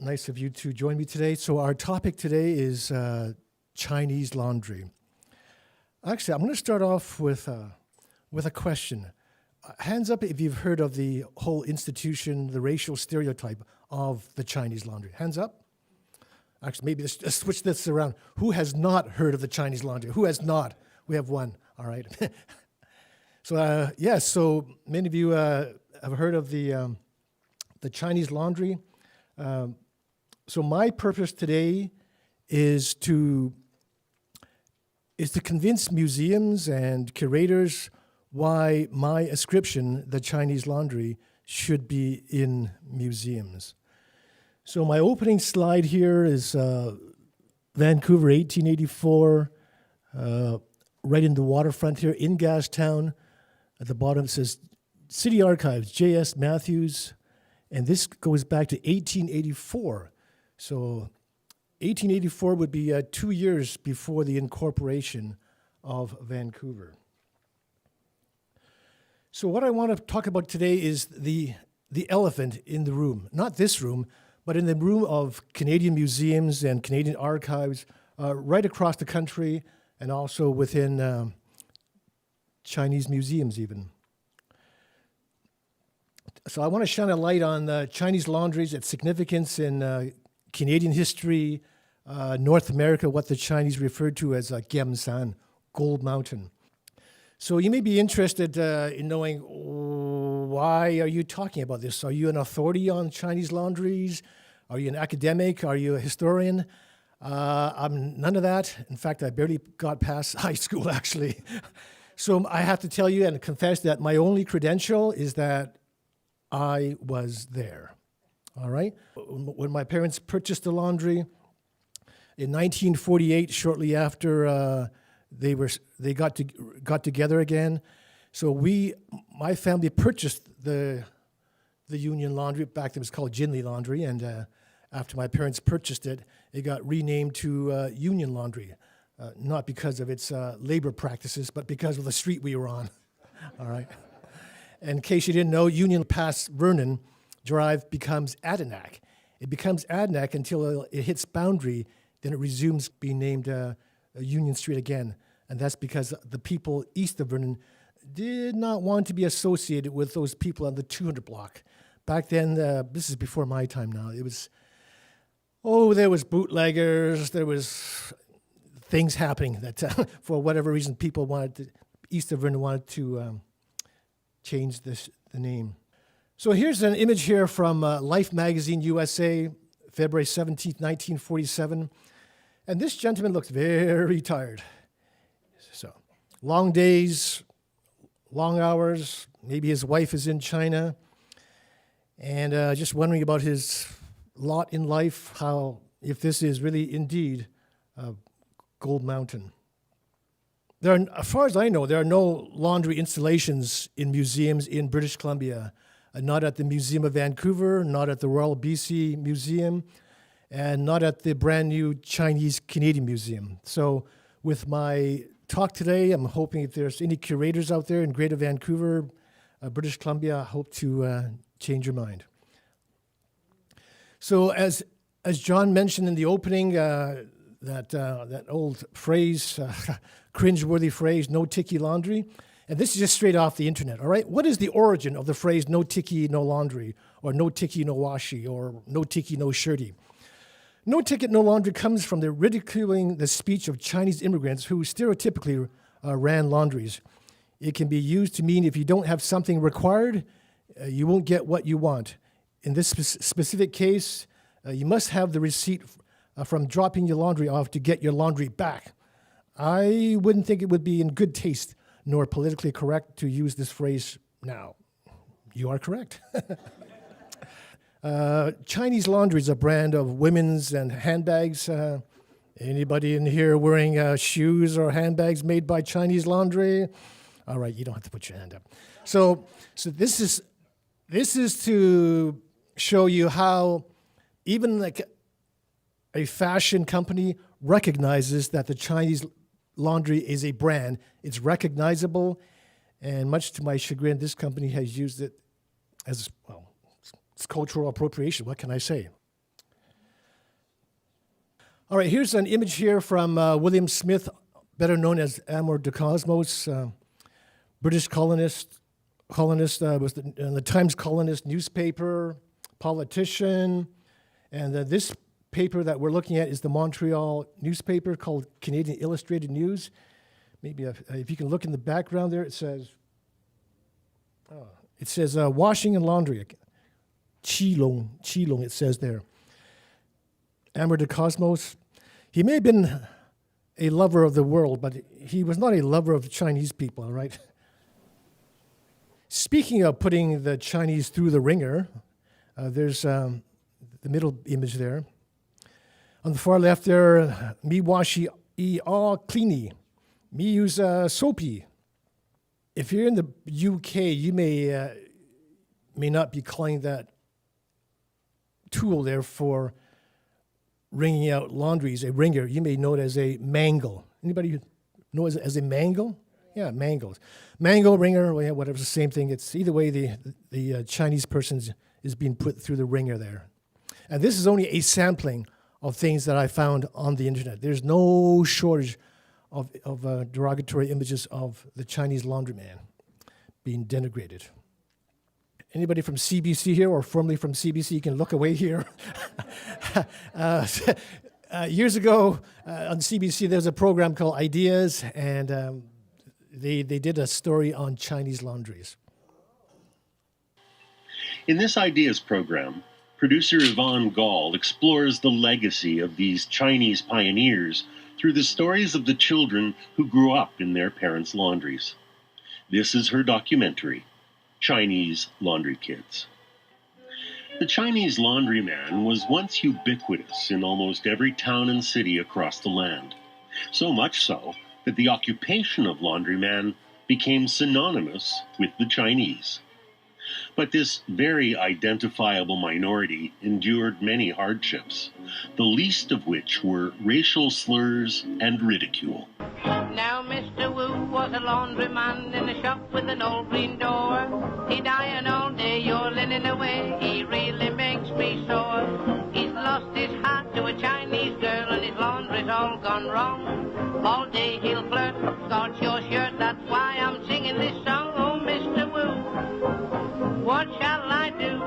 Nice of you to join me today. So our topic today is Chinese laundry. Actually, I'm going to start off with a question. Hands up if you've heard of the whole institution, the racial stereotype of the Chinese laundry. Hands up. Actually, maybe let's switch this around. Who has not heard of the Chinese laundry? Who has not? We have one. All right. So many of you have heard of the Chinese laundry. So my purpose today is to convince museums and curators why my ascription, the Chinese laundry, should be in museums. So my opening slide here is Vancouver, 1884, right in the waterfront here in Gastown. At the bottom it says City Archives, J.S. Matthews, and this goes back to 1884. So 1884 would be 2 years before the incorporation of Vancouver. So what I want to talk about today is the elephant in the room. Not this room, but in the room of Canadian museums and Canadian archives right across the country and also within Chinese museums even. So I want to shine a light on Chinese laundries, its significance in Canadian history, North America, what the Chinese referred to as Gemsan, Gold Mountain. So you may be interested in knowing, why are you talking about this? Are you an authority on Chinese laundries? Are you an academic? Are you a historian? I'm none of that. In fact, I barely got past high school, actually. So I have to tell you and confess that my only credential is that I was there. All right? When my parents purchased the laundry in 1948, shortly after they got together again, so my family purchased the Union Laundry. Back then it was called Jinli Laundry, and after my parents purchased it, it got renamed to Union Laundry, not because of its labor practices, but because of the street we were on. All right. And in case you didn't know, Union past Vernon Drive becomes Adirondack. It becomes Adirondack until it hits Boundary, then it resumes being named Union Street again. And that's because the people east of Vernon did not want to be associated with those people on the 200 block. Back then, this is before my time now, there was bootleggers, there was things happening that for whatever reason east of Vernon wanted to change the name. So here's an image here from Life Magazine USA, February 17th, 1947. And this gentleman looks very tired. So long days, long hours, maybe his wife is in China, and just wondering about his lot in life, if this is really indeed Gold Mountain. As far as I know, there are no laundry installations in museums in British Columbia. Not at the Museum of Vancouver, not at the Royal BC Museum, and not at the brand new Chinese Canadian Museum. So with my talk today, I'm hoping if there's any curators out there in Greater Vancouver, British Columbia, I hope to change your mind. So as John mentioned in the opening, that old phrase, cringe-worthy phrase, no tickee laundry. And this is just straight off the internet, all right? What is the origin of the phrase no tickee, no laundry, or no tickee, no washi, or no tickee, no shirty? No ticket, no laundry comes from the ridiculing the speech of Chinese immigrants who stereotypically ran laundries. It can be used to mean if you don't have something required, you won't get what you want. In this specific case, you must have the receipt from dropping your laundry off to get your laundry back. I wouldn't think it would be in good taste nor politically correct to use this phrase now. You are correct. Chinese laundry is a brand of women's and handbags. Anybody in here wearing shoes or handbags made by Chinese laundry? All right, you don't have to put your hand up. So this is to show you how even like a fashion company recognizes that the Chinese laundry is a brand. It's recognizable, and much to my chagrin, this company has used it as, well, it's cultural appropriation. What can I say? All right, here's an image here from William Smith, better known as Amour de Cosmos, British colonist was the Times colonist newspaper, politician, and this paper that we're looking at is the Montreal newspaper called Canadian Illustrated News. Maybe if you can look in the background there, it says washing and laundry. Qilong, it says there. Amour de Cosmos. He may have been a lover of the world, but he was not a lover of Chinese people, all right? Speaking of putting the Chinese through the ringer, there's the middle image there. On the far left there, mi washi I all cleany. Me use soapy. If you're in the UK, you may not be calling that tool there for wringing out laundries, a wringer. You may know it as a mangle. Anybody know it as a mangle? Yeah, mangles. Mangle, wringer, well, yeah, whatever, it's the same thing. It's either way the Chinese person is being put through the wringer there. And this is only a sampling of things that I found on the internet. There's no shortage of derogatory images of the Chinese laundryman being denigrated. Anybody from CBC here or formerly from CBC, you can look away here. Years ago on CBC, there was a program called Ideas, and they did a story on Chinese laundries. In this Ideas program, producer Yvonne Gall explores the legacy of these Chinese pioneers through the stories of the children who grew up in their parents' laundries. This is her documentary, Chinese Laundry Kids. The Chinese laundryman was once ubiquitous in almost every town and city across the land. So much so that the occupation of laundryman became synonymous with the Chinese. But this very identifiable minority endured many hardships, the least of which were racial slurs and ridicule. Now Mr. Wu was a laundryman in a shop with an old green door. He'd iron all day, your linen away, he really makes me sore. He's lost his heart to a Chinese girl and his laundry's all gone wrong. All day he'll flirt, scorch your shirt, that's why I'm singing this song. Oh, Mr. Wu, what shall I do?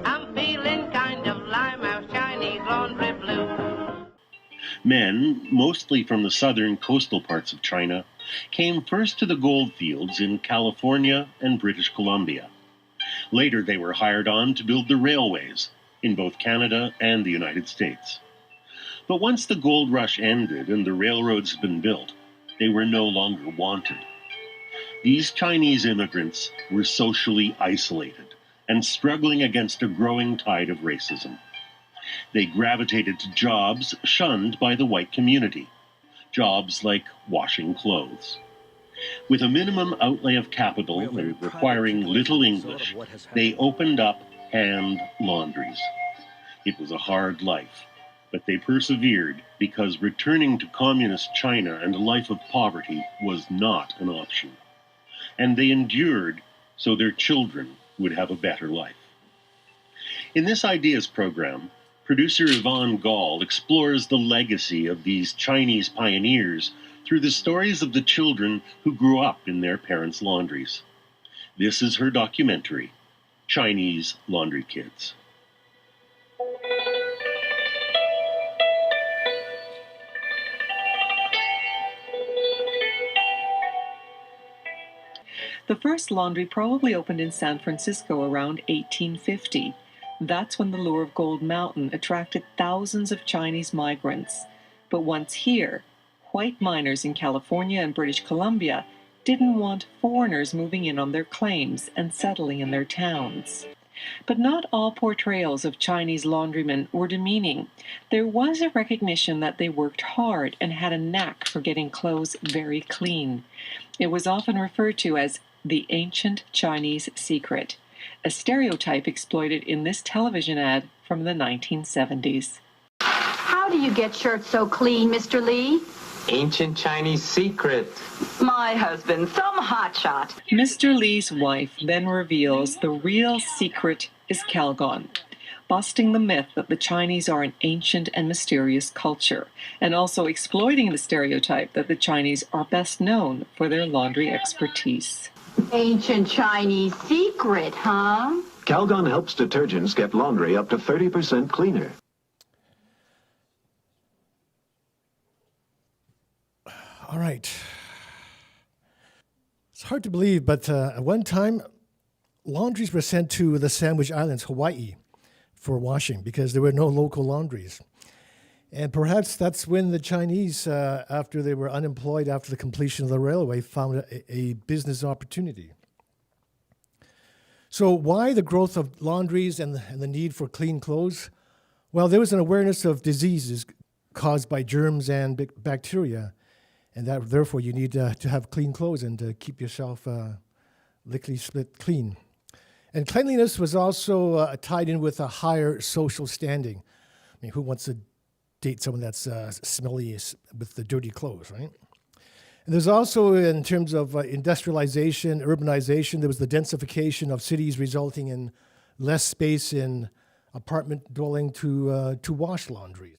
I'm feeling kind of Limehouse Chinese laundry blues. Men, mostly from the southern coastal parts of China, came first to the gold fields in California and British Columbia. Later they were hired on to build the railways in both Canada and the United States. But once the gold rush ended and the railroads had been built, they were no longer wanted. These Chinese immigrants were socially isolated and struggling against a growing tide of racism. They gravitated to jobs shunned by the white community, jobs like washing clothes. With a minimum outlay of capital and requiring little English, they opened up hand laundries. It was a hard life, but they persevered because returning to communist China and a life of poverty was not an option. And they endured so their children would have a better life. In this Ideas program, producer Yvonne Gall explores the legacy of these Chinese pioneers through the stories of the children who grew up in their parents' laundries. This is her documentary, Chinese Laundry Kids. The first laundry probably opened in San Francisco around 1850. That's when the lure of Gold Mountain attracted thousands of Chinese migrants. But once here, white miners in California and British Columbia didn't want foreigners moving in on their claims and settling in their towns. But not all portrayals of Chinese laundrymen were demeaning. There was a recognition that they worked hard and had a knack for getting clothes very clean. It was often referred to as the ancient Chinese secret, a stereotype exploited in this television ad from the 1970s. How do you get shirts so clean, Mr. Lee? Ancient Chinese secret. My husband, some hotshot. Mr. Lee's wife then reveals the real secret is Calgon. busting the myth that the Chinese are an ancient and mysterious culture, and also exploiting the stereotype that the Chinese are best known for their laundry expertise. Ancient Chinese secret, huh? Calgon helps detergents get laundry up to 30% cleaner. All right. It's hard to believe, but at one time, laundries were sent to the Sandwich Islands, Hawaii, for washing because there were no local laundries. And perhaps that's when the Chinese, after they were unemployed after the completion of the railway, found a business opportunity. So why the growth of laundries and the need for clean clothes? Well, there was an awareness of diseases caused by germs and bacteria, and that therefore you need to have clean clothes and to keep yourself lickety-split clean. And cleanliness was also tied in with a higher social standing. I mean, who wants to date someone that's smelly with the dirty clothes, right? And there's also, in terms of industrialization, urbanization, there was the densification of cities resulting in less space in apartment dwelling to wash laundry.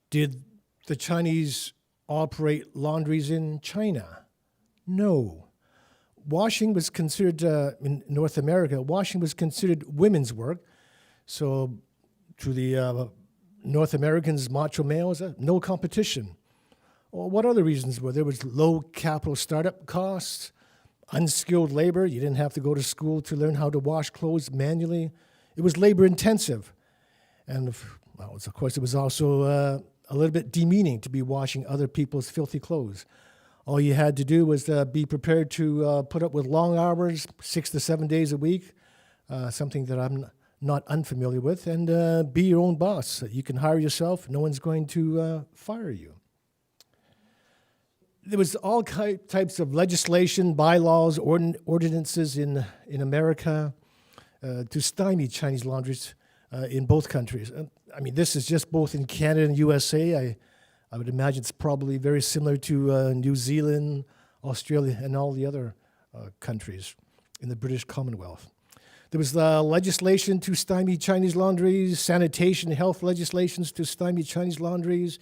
Did the Chinese operate laundries in China? No. Washing was considered, in North America, washing was considered women's work. So to the North Americans, macho males, no competition. Well, what other reasons were there? Was low capital startup costs, unskilled labor. You didn't have to go to school to learn how to wash clothes manually. It was labor intensive. And well, of course, it was also a little bit demeaning to be washing other people's filthy clothes. All you had to do was be prepared to put up with long hours, 6 to 7 days a week, something that I'm not unfamiliar with, and be your own boss. You can hire yourself. No one's going to fire you. There was all types of legislation, bylaws, ordinances in America to stymie Chinese laundries in both countries. I mean, this is just both in Canada and USA. I would imagine it's probably very similar to New Zealand, Australia, and all the other countries in the British Commonwealth. There was legislation to stymie Chinese laundries, sanitation, health legislations to stymie Chinese laundries,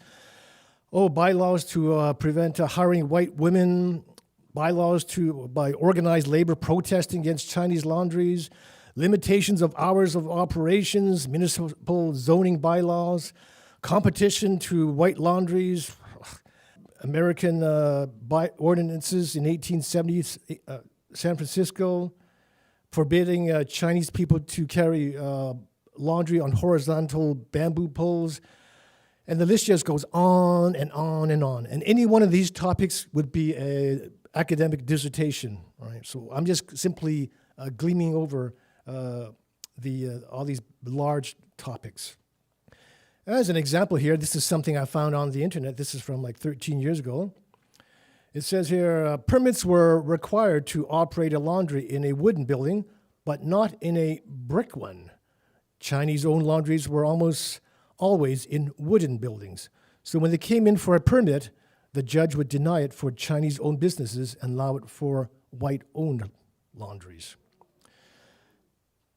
bylaws to prevent hiring white women, bylaws by organized labor protesting against Chinese laundries, limitations of hours of operations, municipal zoning bylaws, competition to white laundries, American ordinances in 1870s, San Francisco, forbidding Chinese people to carry laundry on horizontal bamboo poles. And the list just goes on and on and on. And any one of these topics would be an academic dissertation. All right? So I'm just simply gleaming over all these large topics. As an example here, this is something I found on the internet. This is from like 13 years ago. It says here, permits were required to operate a laundry in a wooden building, but not in a brick one. Chinese-owned laundries were almost always in wooden buildings. So when they came in for a permit, the judge would deny it for Chinese-owned businesses and allow it for white-owned laundries.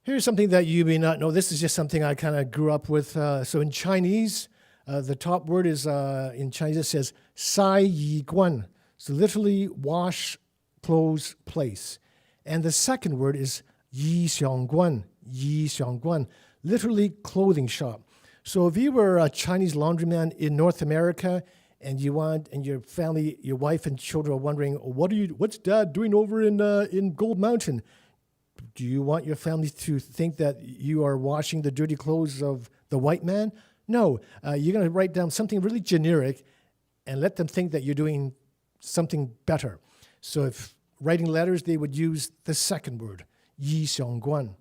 Here's something that you may not know. This is just something I kind of grew up with. So in Chinese, the top word is, in Chinese, it says, sai yi guan. So literally, wash, clothes, place. And the second word is yi xiang guan, literally clothing shop. So if you were a Chinese laundryman in North America and your family, your wife and children are wondering, what's Dad doing over in Gold Mountain? Do you want your family to think that you are washing the dirty clothes of the white man? No, you're going to write down something really generic and let them think that you're doing something better. So if writing letters, they would use the second word, yi xiang guan.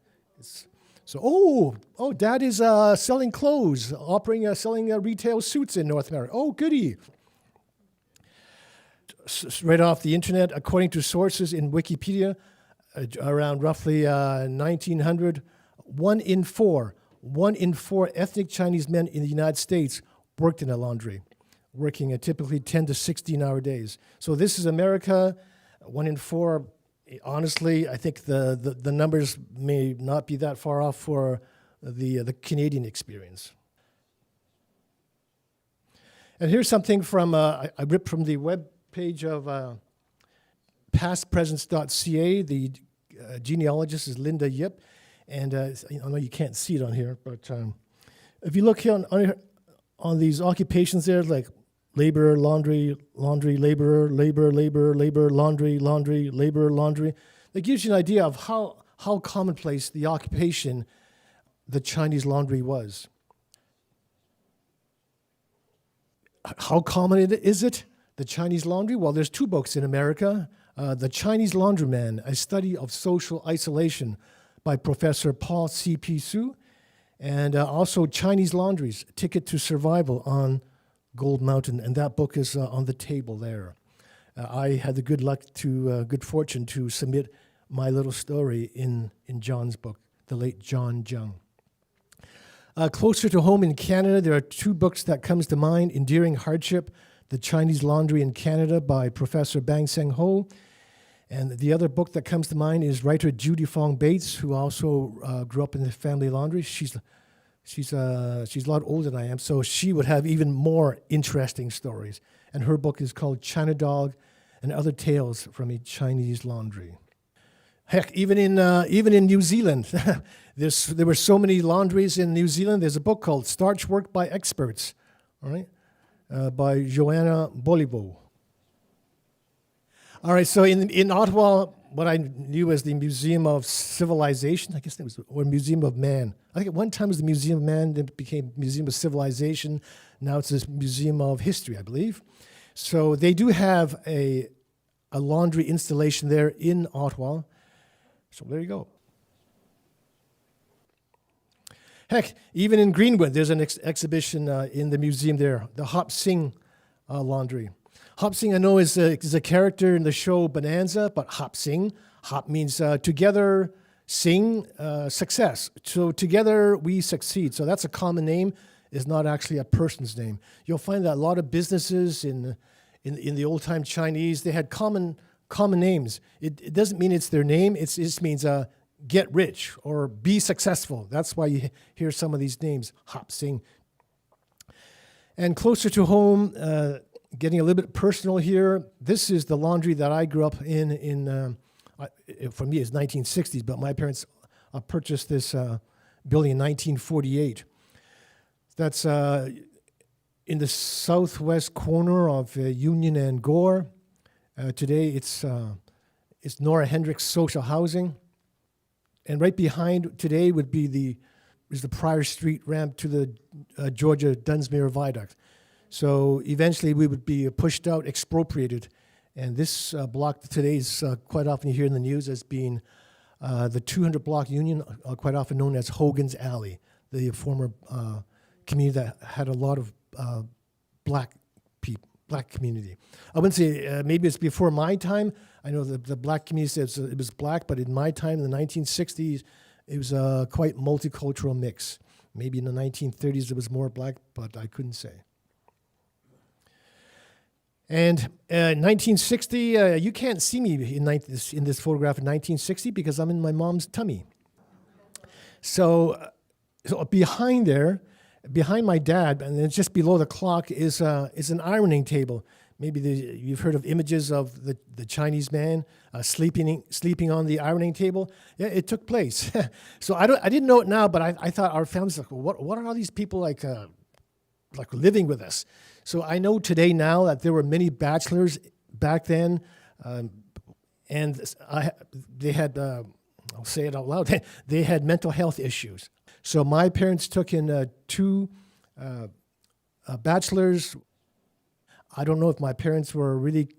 So, Dad is selling clothes, selling retail suits in North America. Oh, goody. Right off the internet, according to sources in Wikipedia, around roughly 1900, one in four ethnic Chinese men in the United States worked in a laundry, working typically 10 to 16-hour days. So this is America. 1 in 4 honestly, I think the numbers may not be that far off for the Canadian experience. And here's something from I ripped from the web page of pastpresents.ca. The genealogist is Linda Yip, and I know you can't see it on here, but if you look here on these occupations there, like labor, laundry, laborer, labor, laundry, labor, laundry, that gives you an idea of how commonplace the occupation, the Chinese laundry was. How common is it, the Chinese laundry? Well, there's 2 books in America. The Chinese Laundryman, A Study of Social Isolation by Professor Paul C.P. Su, and also Chinese Laundries, Ticket to Survival on Gold Mountain, and that book is on the table there. I had the good fortune to submit my little story in John's book, the late John Jung. Closer to home in Canada, there are 2 books that comes to mind: Enduring Hardship, The Chinese Laundry in Canada by Professor Bang Seng Ho. And the other book that comes to mind is writer Judy Fong Bates, who also grew up in the family laundry. She's a lot older than I am, so she would have even more interesting stories. And her book is called China Dog and Other Tales from a Chinese Laundry. Heck, even in New Zealand, there were so many laundries in New Zealand. There's a book called Starch Work by Experts, all right, by Joanna Bolivo. All right, so in Ottawa, what I knew as the Museum of Civilization, I guess that was, or Museum of Man. I think at one time it was the Museum of Man, then it became Museum of Civilization. Now it's this Museum of History, I believe. So they do have a laundry installation there in Ottawa. So there you go. Heck, even in Greenwood, there's an exhibition in the museum there, the Hop Sing laundry. Hop Sing, I know, is a character in the show Bonanza, but Hop Sing, hop means together, sing, success. So together we succeed. So that's a common name. It's not actually a person's name. You'll find that a lot of businesses in the old-time Chinese, they had common names. It doesn't mean it's their name. It just means get rich or be successful. That's why you hear some of these names, Hop Sing. And closer to home, getting a little bit personal here, this is the laundry that I grew up in for me it's 1960s, but my parents purchased this building in 1948. That's in the southwest corner of Union and Gore. Today it's Nora Hendricks Social Housing, and right behind today would be the Prior Street ramp to the Georgia Dunsmuir Viaduct. So eventually we would be pushed out, expropriated, and this block today is quite often you hear in the news as being the 200 block Union, quite often known as Hogan's Alley, the former community that had a lot of black community. I wouldn't say, maybe it's before my time. I know the black community says it was black, but in my time, in the 1960s, it was a quite multicultural mix. Maybe in the 1930s it was more black, but I couldn't say. And 1960, you can't see me in this photograph in 1960 because I'm in my mom's tummy. So behind there, behind my dad, and then just below the clock is an ironing table. Maybe you've heard of images of the Chinese man sleeping on the ironing table. Yeah, it took place. So I didn't know it now, but I thought our family's like, well, what are all these people like living with us? So I know today now that there were many bachelors back then, and they had, I'll say it out loud, they had mental health issues. So my parents took in 2 bachelors. I don't know if my parents were really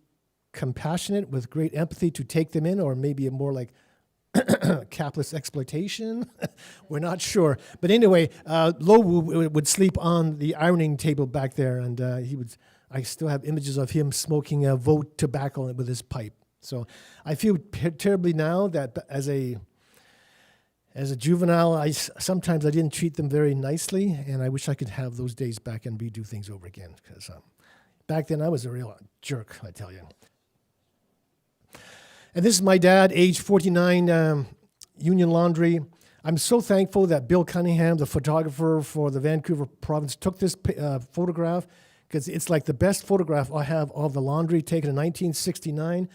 compassionate with great empathy to take them in, or maybe a more like capitalist exploitation. We're not sure. But anyway, Lo Wu would sleep on the ironing table back there, and I still have images of him smoking Vo tobacco with his pipe. So I feel terribly now that as a juvenile, sometimes I didn't treat them very nicely, and I wish I could have those days back and redo things over again, because back then I was a real jerk, I tell you. And this is my dad, age 49, Union Laundry. I'm so thankful that Bill Cunningham, the photographer for the Vancouver province, took this photograph because it's like the best photograph I have of the laundry taken in 1969.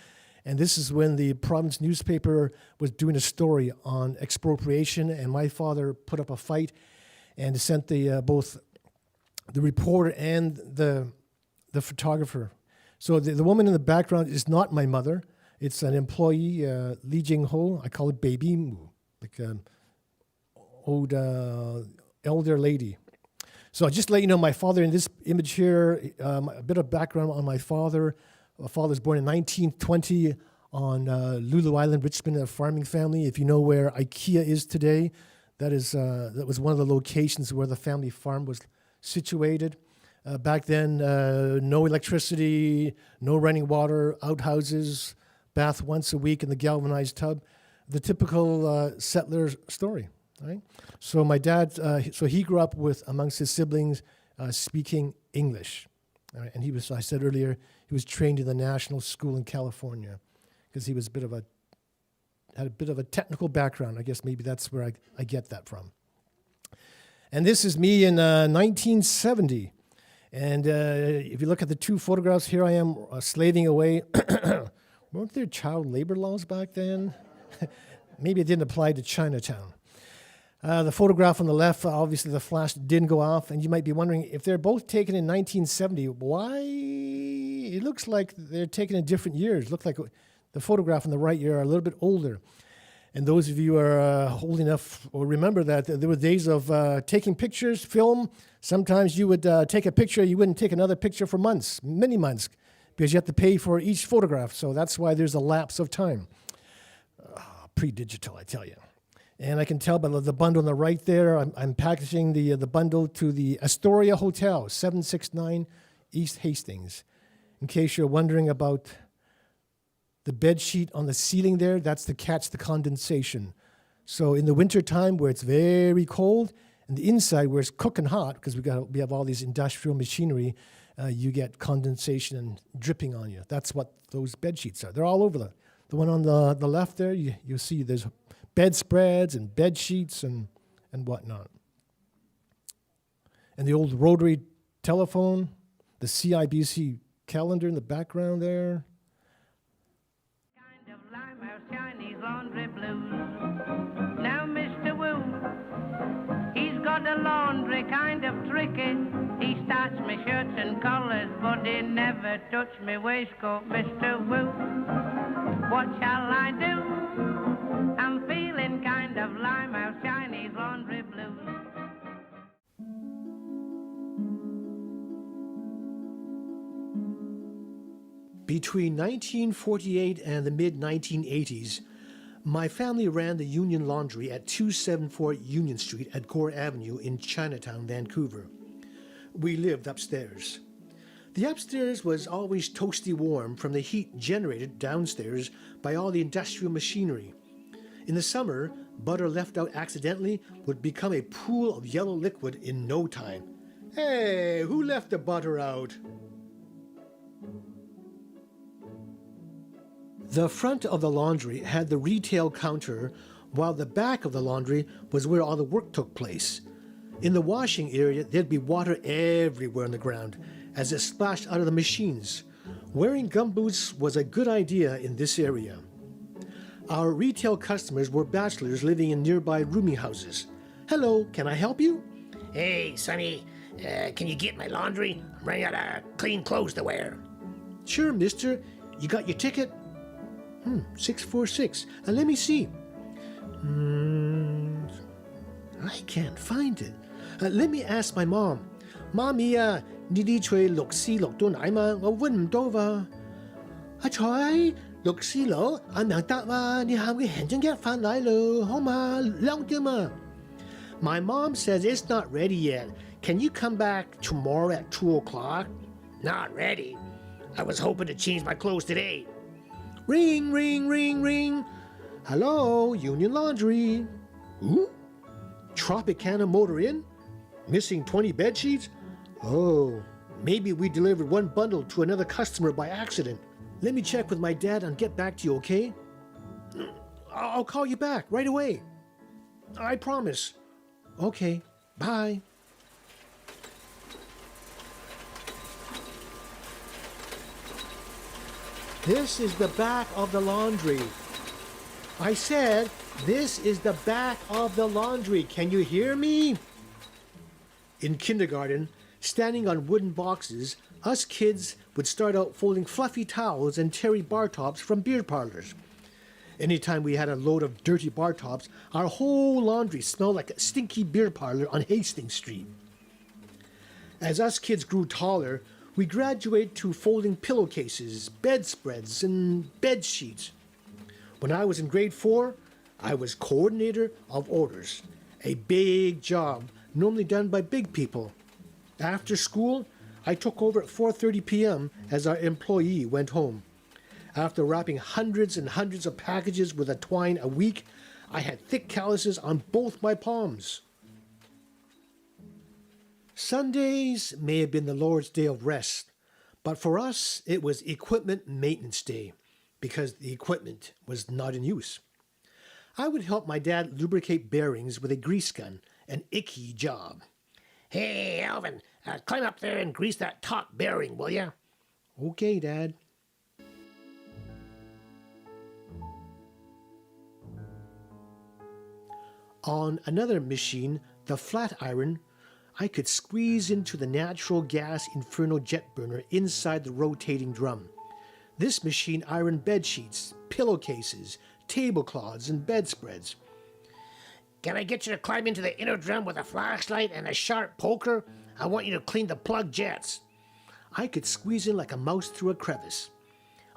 And this is when the province newspaper was doing a story on expropriation, and my father put up a fight and sent both the reporter and the photographer. So the woman in the background is not my mother. It's an employee, Li Jingho. I call it Baby Mu, like an old elder lady. So just to let you know, my father in this image here, a bit of background on my father. My father was born in 1920 on Lulu Island, Richmond, a farming family. If you know where IKEA is today, that was one of the locations where the family farm was situated. Back then, no electricity, no running water, outhouses, bath once a week in the galvanized tub. The typical settler story, right? So my dad, so he grew up with, amongst his siblings, speaking English. Right? And he was, I said earlier, he was trained in the national school in California because he was had a bit of a technical background. I guess maybe that's where I get that from. And this is me in 1970. And if you look at the two photographs, here I am slaving away. Weren't there child labor laws back then? Maybe it didn't apply to Chinatown. The photograph on the left, obviously the flash didn't go off, and you might be wondering if they're both taken in 1970, why? It looks like they're taken in different years. It looks like the photograph on the right here are a little bit older. And those of you who are old enough will remember that there were days of taking pictures, film. Sometimes you would take a picture, you wouldn't take another picture for months, many months, because you have to pay for each photograph. So that's why there's a lapse of time. Pre-digital, I tell you. And I can tell by the bundle on the right there, I'm packaging the bundle to the Astoria Hotel, 769 East Hastings. In case you're wondering about the bed sheet on the ceiling there, that's to catch the condensation. So in the wintertime where it's very cold, and the inside where it's cooking hot, because we have all these industrial machinery, you get condensation and dripping on you. That's what those bed sheets are. They're all over the one on the left there. You'll see there's bedspreads and bed sheets and whatnot. And the old rotary telephone, the CIBC calendar in the background there. Kind of Limehouse Chinese laundry blues. Now Mr. Wu, he's got a laundry kind of tricky. He starts me shirts and collars, but he never touched me waistcoat, Mr. Wu. What shall I do? I'm feeling kind of Limehouse Chinese laundry blues. Between 1948 and the mid-1980s, my family ran the Union Laundry at 274 Union Street at Gore Avenue in Chinatown, Vancouver. We lived upstairs. The upstairs was always toasty warm from the heat generated downstairs by all the industrial machinery. In the summer, butter left out accidentally would become a pool of yellow liquid in no time. Hey, who left the butter out? The front of the laundry had the retail counter, while the back of the laundry was where all the work took place. In the washing area, there'd be water everywhere on the ground as it splashed out of the machines. Wearing gumboots was a good idea in this area. Our retail customers were bachelors living in nearby rooming houses. Hello, can I help you? Hey, Sonny, can you get my laundry? I'm running out of clean clothes to wear. Sure, mister. You got your ticket? 646. Let me see. I can't find it. Let me ask my mom. Mommy 呢啲翠綠絲綠到奶嘛，我揾唔到喎。阿彩，綠絲綠，阿明得啊，你下個行政一翻嚟咯，好嘛？兩點嘛。My mom says it's not ready yet. Can you come back tomorrow at 2 o'clock? Not ready. I was hoping to change my clothes today. Ring, ring, ring, ring. Hello, Union Laundry. Ooh? Tropicana Motor Inn? Missing 20 bed sheets? Oh, maybe we delivered one bundle to another customer by accident. Let me check with my dad and get back to you, okay? I'll call you back right away. I promise. Okay, bye. This is the back of the laundry. I said, this is the back of the laundry. Can you hear me? In kindergarten, standing on wooden boxes, us kids would start out folding fluffy towels and terry bar tops from beer parlors. Anytime we had a load of dirty bar tops, our whole laundry smelled like a stinky beer parlor on Hastings Street. As us kids grew taller, we graduated to folding pillowcases, bedspreads, and bed sheets. When I was in grade 4, I was coordinator of orders, a big job normally done by big people. After school, I took over at 4:30 p.m. as our employee went home. After wrapping hundreds and hundreds of packages with a twine a week, I had thick calluses on both my palms. Sundays may have been the Lord's day of rest, but for us it was equipment maintenance day because the equipment was not in use. I would help my dad lubricate bearings with a grease gun, an icky job. Hey, Alvin, climb up there and grease that top bearing, will ya? Okay, Dad. On another machine, the flat iron, I could squeeze into the natural gas inferno jet burner inside the rotating drum. This machine ironed bed sheets, pillowcases, tablecloths, and bedspreads. Can I get you to climb into the inner drum with a flashlight and a sharp poker? I want you to clean the plug jets. I could squeeze in like a mouse through a crevice.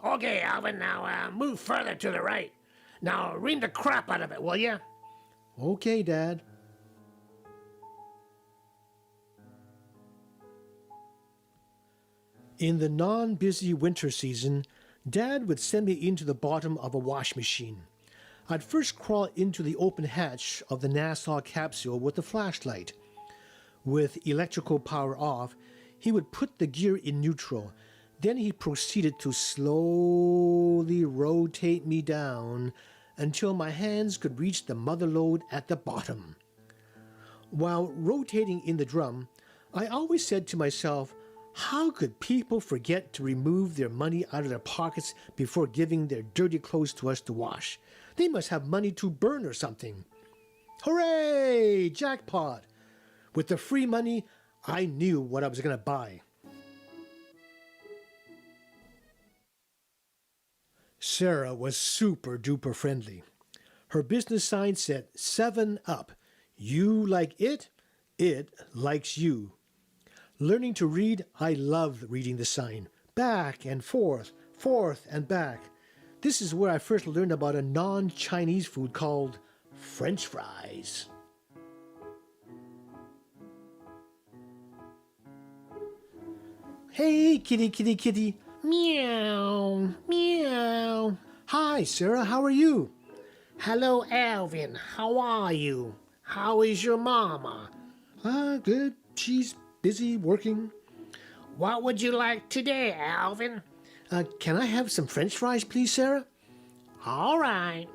Okay, Alvin, now move further to the right. Now ream the crap out of it, will ya? Okay, Dad. In the non-busy winter season, Dad would send me into the bottom of a wash machine. I'd first crawl into the open hatch of the Nassau capsule with a flashlight. With electrical power off, he would put the gear in neutral. Then he proceeded to slowly rotate me down until my hands could reach the mother lode at the bottom. While rotating in the drum, I always said to myself, how could people forget to remove their money out of their pockets before giving their dirty clothes to us to wash? They must have money to burn or something. Hooray! Jackpot! With the free money, I knew what I was going to buy. Sarah was super duper friendly. Her business sign said 7 Up. You like it, it likes you. Learning to read, I loved reading the sign. Back and forth, forth and back. This is where I first learned about a non-Chinese food called French fries. Hey, kitty, kitty, kitty. Meow, meow. Hi, Sarah, how are you? Hello, Alvin. How are you? How is your mama? Good. She's busy working. What would you like today, Alvin? Can I have some French fries, please, Sarah? All right.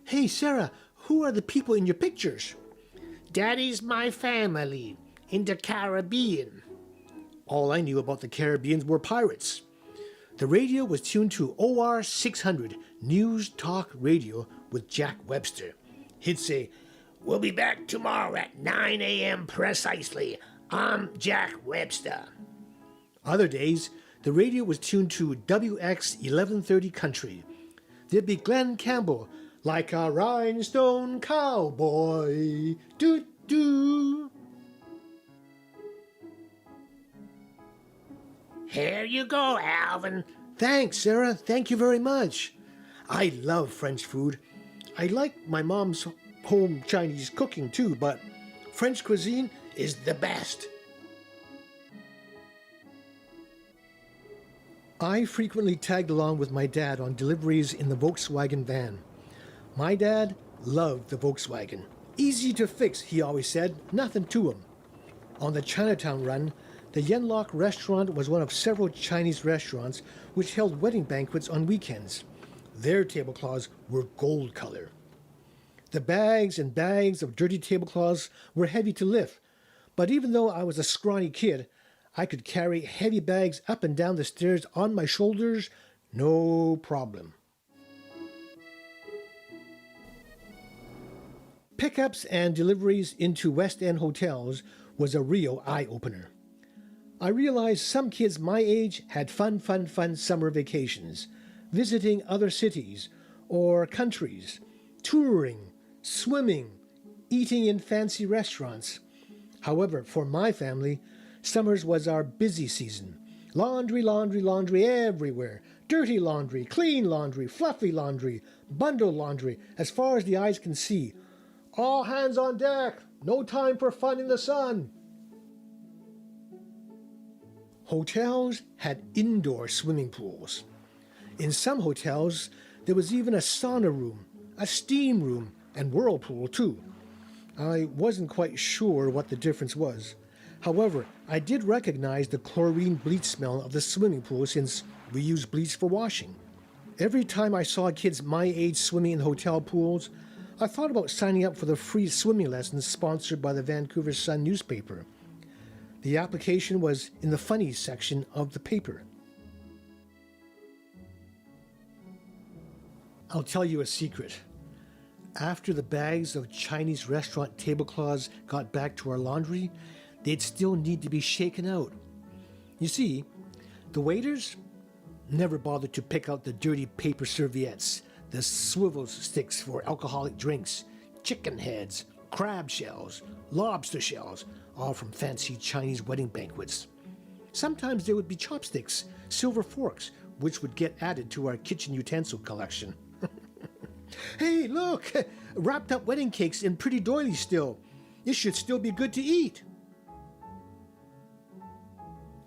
Hey, Sarah, who are the people in your pictures? Daddy's my family in the Caribbean. All I knew about the Caribbeans were pirates. The radio was tuned to OR 600, News Talk Radio with Jack Webster. He'd say, "We'll be back tomorrow at 9 a.m. precisely. I'm Jack Webster." Other days, the radio was tuned to WX 1130 Country. There'd be Glenn Campbell, like a rhinestone cowboy. Doo-doo. Here you go, Alvin. Thanks, Sarah. Thank you very much. I love French food. I like my mom's home Chinese cooking too, but French cuisine is the best. I frequently tagged along with my dad on deliveries in the Volkswagen van. My dad loved the Volkswagen. Easy to fix, he always said, nothing to him. On the Chinatown run, the Yenlock restaurant was one of several Chinese restaurants which held wedding banquets on weekends. Their tablecloths were gold color. The bags and bags of dirty tablecloths were heavy to lift, but even though I was a scrawny kid, I could carry heavy bags up and down the stairs on my shoulders, no problem. Pickups and deliveries into West End hotels was a real eye-opener. I realized some kids my age had fun summer vacations, visiting other cities or countries, touring, swimming, eating in fancy restaurants. However, for my family, summers was our busy season. Laundry everywhere. Dirty laundry, clean laundry, fluffy laundry, bundle laundry, as far as the eyes can see. All hands on deck. No time for fun in the sun. Hotels had indoor swimming pools. In some hotels, there was even a sauna room, a steam room, and whirlpool too. I wasn't quite sure what the difference was. However, I did recognize the chlorine bleach smell of the swimming pool since we use bleach for washing. Every time I saw kids my age swimming in hotel pools, I thought about signing up for the free swimming lessons sponsored by the Vancouver Sun newspaper. The application was in the funnies section of the paper. I'll tell you a secret. After the bags of Chinese restaurant tablecloths got back to our laundry, they'd still need to be shaken out. You see, the waiters never bothered to pick out the dirty paper serviettes, the swivel sticks for alcoholic drinks, chicken heads, crab shells, lobster shells, all from fancy Chinese wedding banquets. Sometimes there would be chopsticks, silver forks, which would get added to our kitchen utensil collection. Hey, look! Wrapped up wedding cakes in pretty doilies still. This should still be good to eat.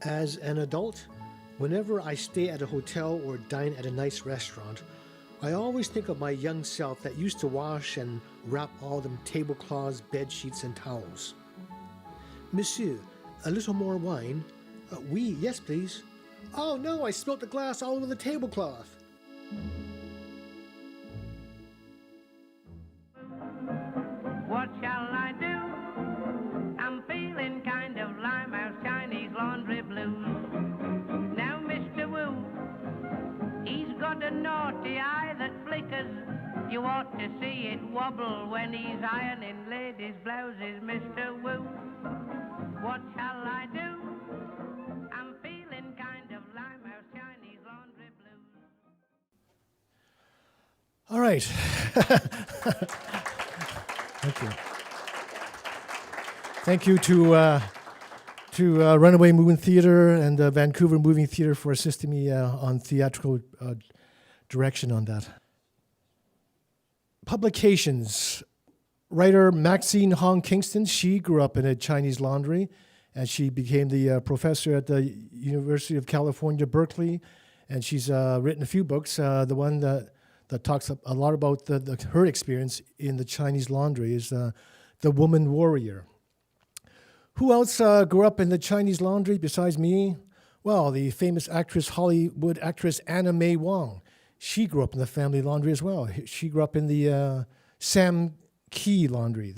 As an adult, whenever I stay at a hotel or dine at a nice restaurant, I always think of my young self that used to wash and wrap all them tablecloths, bed sheets, and towels. Monsieur, a little more wine? Oui, yes, please. Oh no, I spilt the glass all over the tablecloth. What shall I do? I'm feeling kind of Limehouse Chinese laundry blues. Now, Mr. Wu, he's got a naughty eye that flickers. You ought to see it wobble when he's ironing ladies' blouses, Mr. Wu. What shall I do? I'm feeling kind of Limehouse Chinese laundry blues. All right. Thank you. Thank you to Runaway Moving Theatre and Vancouver Moving Theatre for assisting me on theatrical direction on that. Publications. Writer Maxine Hong Kingston, she grew up in a Chinese laundry, and she became the professor at the University of California, Berkeley, and she's written a few books. The one that talks a lot about her experience in the Chinese laundry is The Woman Warrior. Who else grew up in the Chinese laundry besides me? Well, the famous Hollywood actress Anna May Wong. She grew up in the family laundry as well. She grew up in the Sam Key laundry,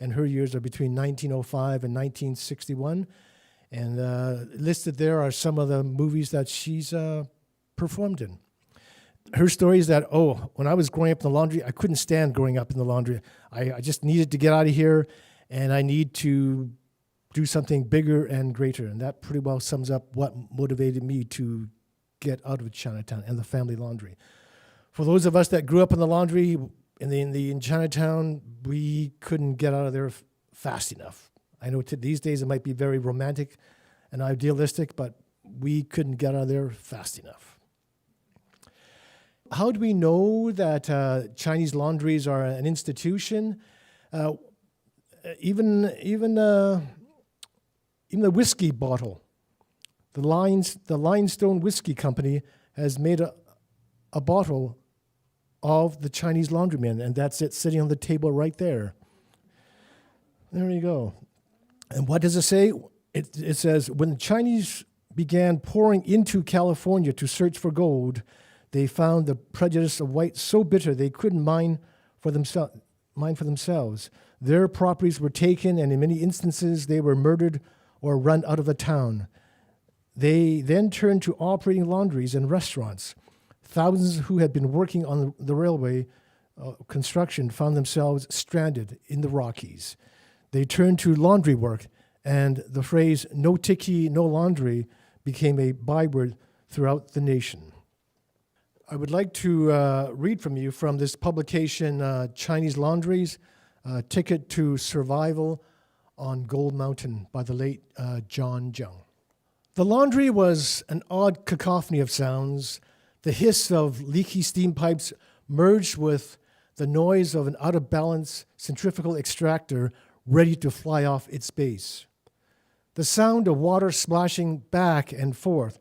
and her years are between 1905 and 1961. And listed there are some of the movies that she's performed in. Her story is that, when I was growing up in the laundry, I couldn't stand growing up in the laundry. I just needed to get out of here, and I need to do something bigger and greater. And that pretty well sums up what motivated me to get out of Chinatown and the family laundry. For those of us that grew up in the laundry in Chinatown, we couldn't get out of there fast enough. I know these days it might be very romantic and idealistic, but we couldn't get out of there fast enough. How do we know that Chinese laundries are an institution? Even the whiskey bottle, the Limestone Whiskey Company has made a bottle of the Chinese laundryman, and that's it sitting on the table right there. There you go. And what does it say? It says, when the Chinese began pouring into California to search for gold, They found the prejudice of whites so bitter they couldn't mind for themselves. Their properties were taken, and in many instances they were murdered or run out of the town. They then turned to operating laundries and restaurants. Thousands who had been working on the railway construction found themselves stranded in the Rockies. They turned to laundry work, and the phrase "no tickee, no laundry" became a byword throughout the nation. I would like to read from you from this publication, Chinese Laundries, Ticket to Survival on Gold Mountain by the late John Jung. The laundry was an odd cacophony of sounds. The hiss of leaky steam pipes merged with the noise of an out-of-balance centrifugal extractor ready to fly off its base. The sound of water splashing back and forth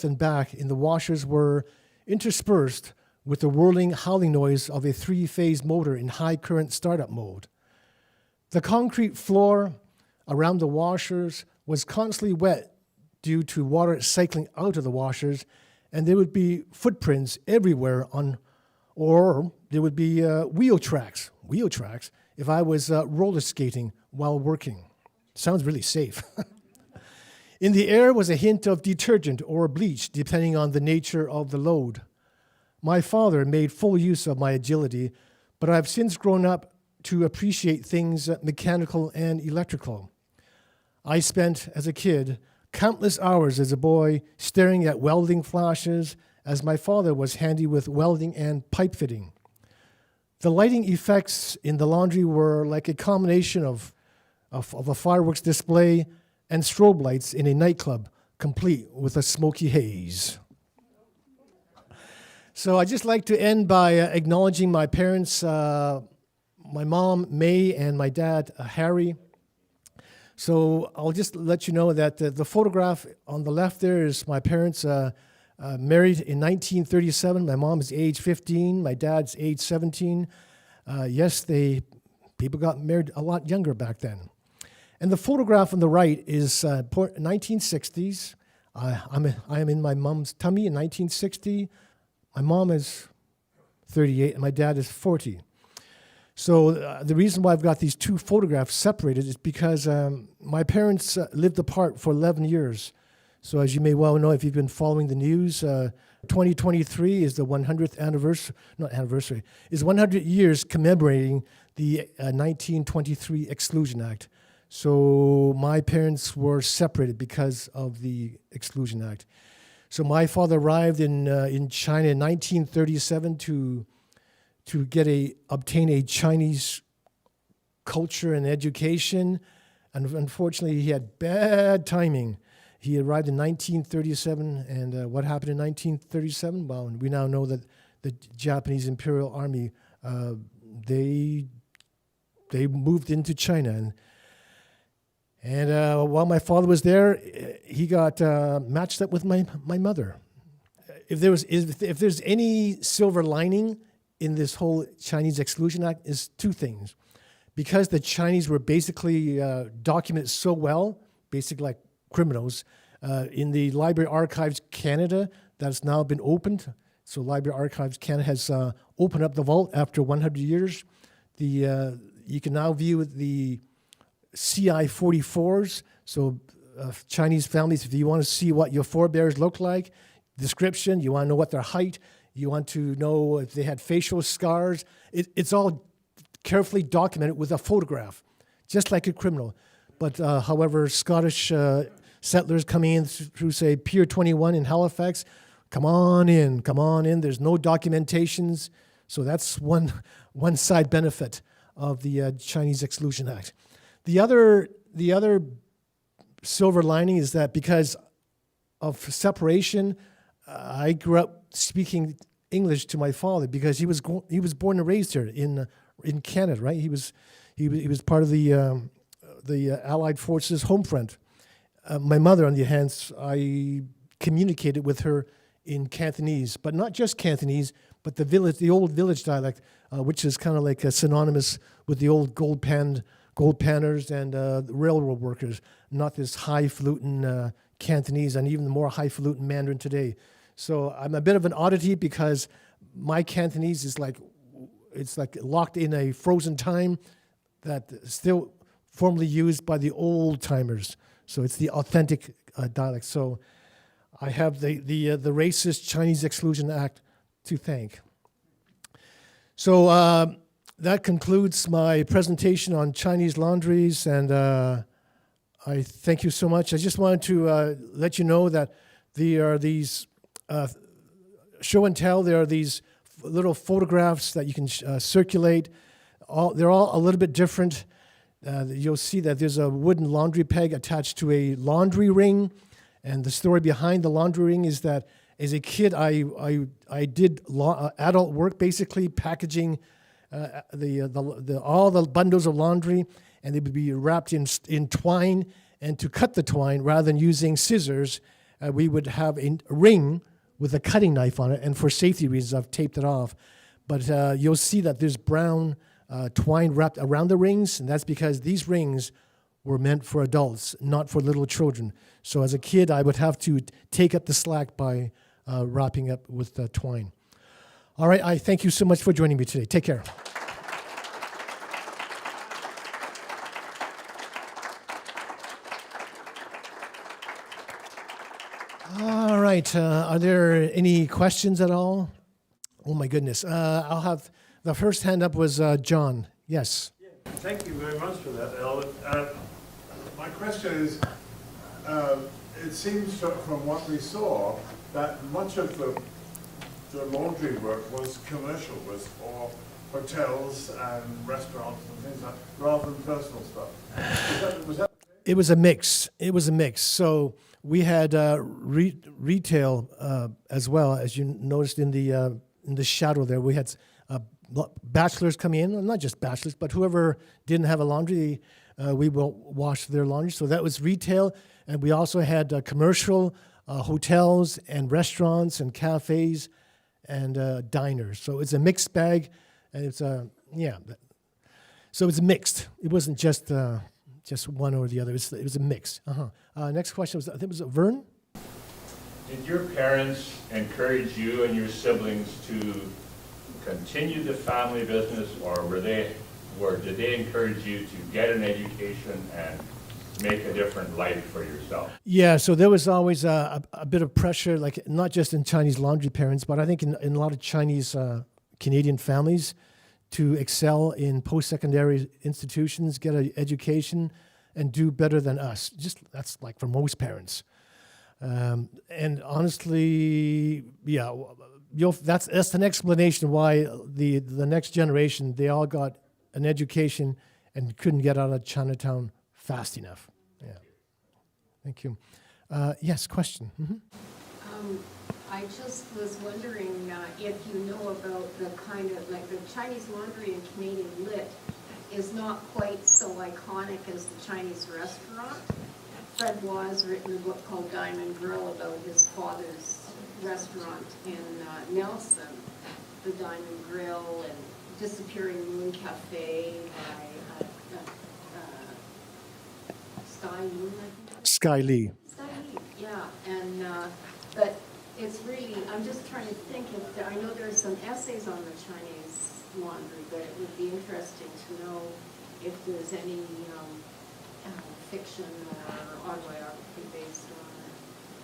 and back in the washers were interspersed with the whirling, howling noise of a three-phase motor in high-current startup mode. The concrete floor around the washers was constantly wet due to water cycling out of the washers, and there would be footprints everywhere or there would be wheel tracks if I was roller skating while working. Sounds really safe. In the air was a hint of detergent or bleach, depending on the nature of the load. My father made full use of my agility, but I've since grown up to appreciate things mechanical and electrical. I spent, as a kid, countless hours as a boy staring at welding flashes, as my father was handy with welding and pipe fitting. The lighting effects in the laundry were like a combination of a fireworks display and strobe lights in a nightclub, complete with a smoky haze. So I'd just like to end by acknowledging my parents, my mom, May, and my dad, Harry. So I'll just let you know that the photograph on the left there is my parents married in 1937. My mom is age 15. My dad's age 17. Yes, people got married a lot younger back then. And the photograph on the right is 1960s. I am in my mom's tummy in 1960. My mom is 38 and my dad is 40. So the reason why I've got these two photographs separated is because my parents lived apart for 11 years. So as you may well know, if you've been following the news, 2023 is the 100th anniversary, is 100 years commemorating the 1923 Exclusion Act. So my parents were separated because of the Exclusion Act. So my father arrived in China in 1937 to obtain a Chinese culture and education, and unfortunately he had bad timing. He arrived in 1937, and what happened in 1937? Well, we now know that the Japanese Imperial Army, they moved into China, and while my father was there, he got matched up with my mother. If there's any silver lining in this whole Chinese Exclusion Act, is two things. Because the Chinese were basically documented so well, basically like criminals, in the Library Archives Canada, that's now been opened. So Library Archives Canada has opened up the vault after 100 years. You can now view the CI-44s. So Chinese families, if you want to see what your forebears look like, description, you want to know what their height, you want to know if they had facial scars, it's all carefully documented with a photograph, just like a criminal. But however, Scottish settlers coming in through, say, Pier 21 in Halifax, come on in. There's no documentations. So that's one side benefit of the Chinese Exclusion Act. The other silver lining is that because of separation, I grew up speaking English to my father because he was born and raised here in Canada, right? He was part of the Allied Forces home front. My mother, on the other hand, I communicated with her in Cantonese, but not just Cantonese, but the old village dialect, which is kind of like synonymous with the old gold panners and railroad workers, not this highfalutin Cantonese and even the more highfalutin Mandarin today. So I'm a bit of an oddity because my Cantonese is like, it's like locked in a frozen time that is still formerly used by the old timers. So it's the authentic dialect. So I have the racist Chinese Exclusion Act to thank. So that concludes my presentation on Chinese laundries, and I thank you so much. I just wanted to let you know that there are these show and tell. There are these little photographs that you can circulate. They're all a little bit different. You'll see that there's a wooden laundry peg attached to a laundry ring. And the story behind the laundry ring is that as a kid, I did adult work, basically packaging all the bundles of laundry, and they would be wrapped in twine. And to cut the twine, rather than using scissors, we would have a ring with a cutting knife on it. And for safety reasons, I've taped it off. But you'll see that there's brown twine wrapped around the rings, and that's because these rings were meant for adults, not for little children. So as a kid, I would have to take up the slack by wrapping up with twine. All right, I thank you so much for joining me today. Take care. All right, are there any questions at all? Oh my goodness. I'll have, the first hand up was John. Yes. Thank you very much for that, Elwin. My question is, it seems from what we saw that much of the laundry work was commercial, was for hotels and restaurants and things like that, rather than personal stuff. Was that It was a mix. It was a mix. So we had retail as well, as you noticed in the shadow there. We had bachelors come in, not just bachelors, but whoever didn't have a laundry, we will wash their laundry. So that was retail, and we also had commercial hotels and restaurants and cafes and diners. So it's a mixed bag, and it's so it's mixed. It wasn't just one or the other. It was a mix. Next question was, I think it was Vern. Did your parents encourage you and your siblings to continue the family business, or did they encourage you to get an education and make a different life for yourself? Yeah, so there was always a bit of pressure, like not just in Chinese laundry parents, but I think in a lot of Chinese Canadian families to excel in post-secondary institutions, get an education, and do better than us. Just that's like for most parents. And honestly, yeah, that's an explanation why the next generation, they all got an education and couldn't get out of Chinatown fast enough. Yeah. Thank you. Yes, question. Mm-hmm. I just was wondering if you know about the kind of, like the Chinese laundry and Canadian lit is not quite so iconic as the Chinese restaurant. Fred Wa's written a book called Diamond Grill about his father's restaurant in Nelson, the Diamond Grill, and Disappearing Moon Cafe by Sky Moon, I think. Sky Lee. Sky Lee, yeah. And but it's really, I'm just trying to think if I know there's some essays on the Chinese laundry, but it would be interesting to know if there's any fiction or autobiography based on it.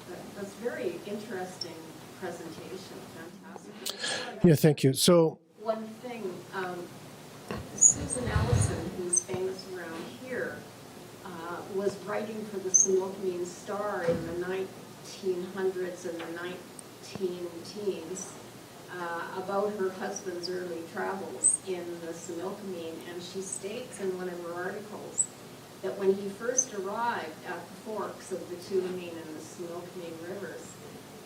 But that's very interesting presentation, fantastic. Yeah, thank you. So one thing, Susan Ellison, who's famous around here, was writing for the Similkameen Star in the 1900s and the 19-teens about her husband's early travels in the Similkameen, and she states in one of her articles that when he first arrived at the forks of the Tulameen and the Similkameen rivers,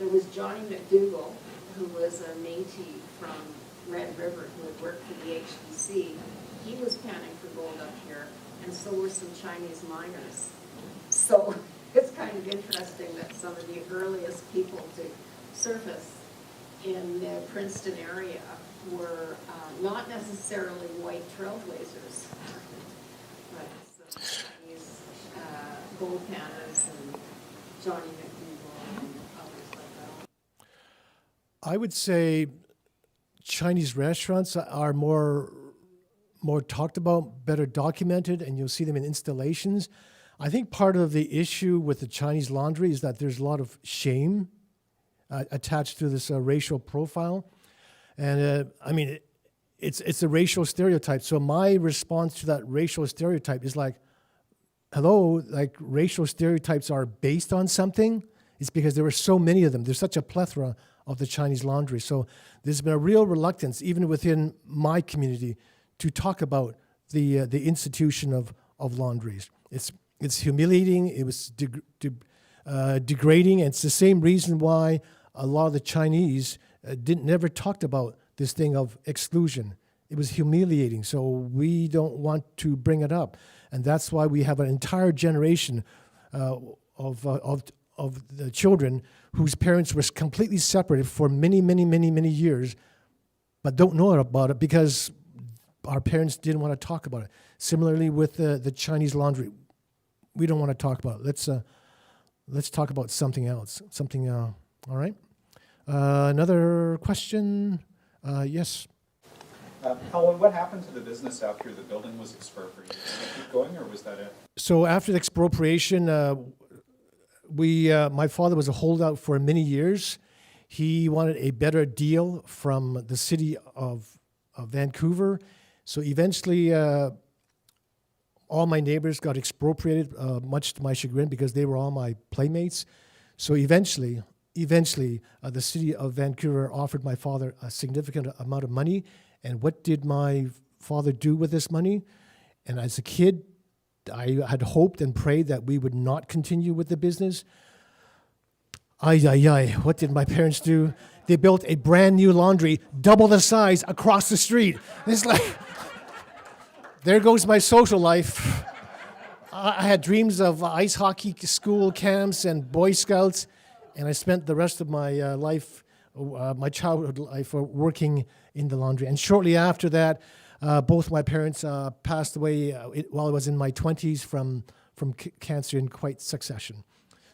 there was Johnny McDougall, who was a Métis from Red River who had worked for the HBC. He was panning for gold up here, and so were some Chinese miners. So it's kind of interesting that some of the earliest people to surface in the Princeton area were not necessarily white trailblazers, but Chinese gold panners and Johnny McDougall and others like that. I would say Chinese restaurants are more talked about, better documented, and you'll see them in installations. I think part of the issue with the Chinese laundry is that there's a lot of shame attached to this racial profile. And I mean, it's a racial stereotype. So my response to that racial stereotype is like, hello, like racial stereotypes are based on something. It's because there were so many of them. There's such a plethora of the Chinese laundry. So there's been a real reluctance, even within my community, to talk about the institution of laundries. It's humiliating. It was degrading. And it's the same reason why a lot of the Chinese never talked about this thing of exclusion. It was humiliating. So we don't want to bring it up. And that's why we have an entire generation of the children whose parents were completely separated for many, many, many, many years, but don't know about it because our parents didn't want to talk about it. Similarly with the Chinese laundry, we don't want to talk about it. Let's talk about something else. All right. Another question. Yes. Elwin, what happened to the business after the building was expropriated? Did it keep going, or was that it? So after the expropriation, my father was a holdout for many years. He wanted a better deal from the city of Vancouver. So eventually, all my neighbors got expropriated, much to my chagrin, because they were all my playmates. So eventually, the city of Vancouver offered my father a significant amount of money. And what did my father do with this money? And as a kid, I had hoped and prayed that we would not continue with the business. What did my parents do? They built a brand new laundry, double the size, across the street. It's like, there goes my social life. I had dreams of ice hockey school camps and Boy Scouts, and I spent the rest of my life, my childhood life, working in the laundry. And shortly after that, both my parents passed away while I was in my 20s from cancer in quite succession.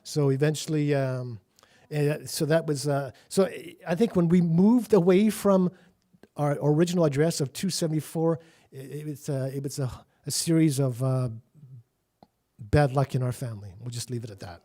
So eventually, so that was, so I think when we moved away from our original address of 274, it was a series of bad luck in our family. We'll just leave it at that.